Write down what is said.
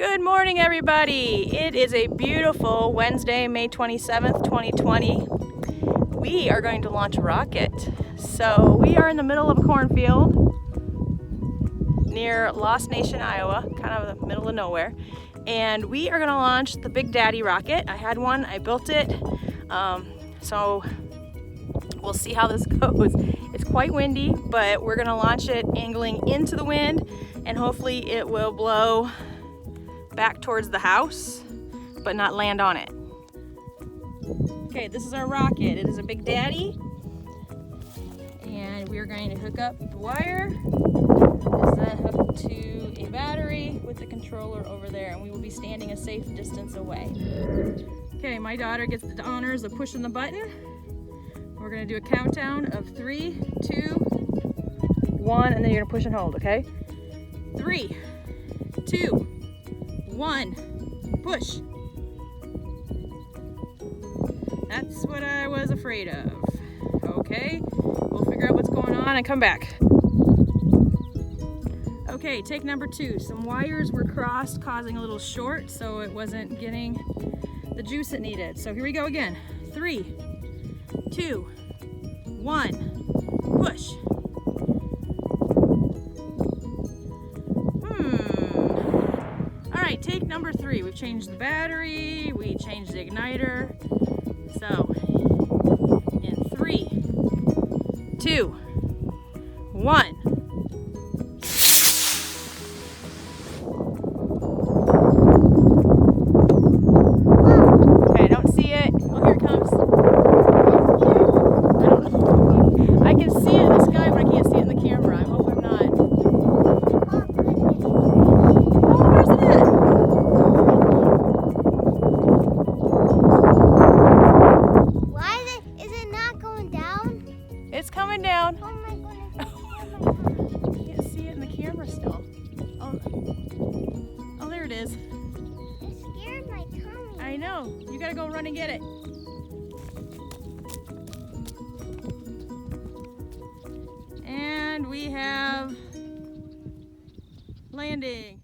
Good morning, everybody. It is a beautiful Wednesday, May 27th, 2020. We are going to launch a rocket. So we are in the middle of a cornfield near Lost Nation, Iowa, kind of the middle of nowhere. And we are gonna launch the Big Daddy rocket. I had one, I built it. So we'll see how this goes. It's quite windy, but we're gonna launch it angling into the wind, and hopefully it will blow back towards the house, but not land on it. Okay, this is our rocket. It is a Big Daddy, and we're going to hook up the wire. Is then hooked to a battery with the controller over there, and we will be standing a safe distance away. Okay, my daughter gets the honors of pushing the button. We're gonna do a countdown of 3, 2, 1, and then you're gonna push and hold, okay? 3, 2, 1, push. That's what I was afraid of. Okay, we'll figure out what's going on and come back. Okay, take number 2. Some wires were crossed, causing a little short, so it wasn't getting the juice it needed. So here we go again. 3, 2, 1, push. All right, take number 3. We've changed the battery, we changed the igniter. So, in 3, 2, 1. Okay, I don't see it. Oh, here it comes. I don't know. I can see it in the sky, but I can't see it in the camera. I hope I'm not. Oh, where's it at? Why is it not going down? It's coming down. Oh my goodness. I can't see it in the camera still. Oh, there it is. It scared my tummy. I know. You gotta go run and get it. And we have landing.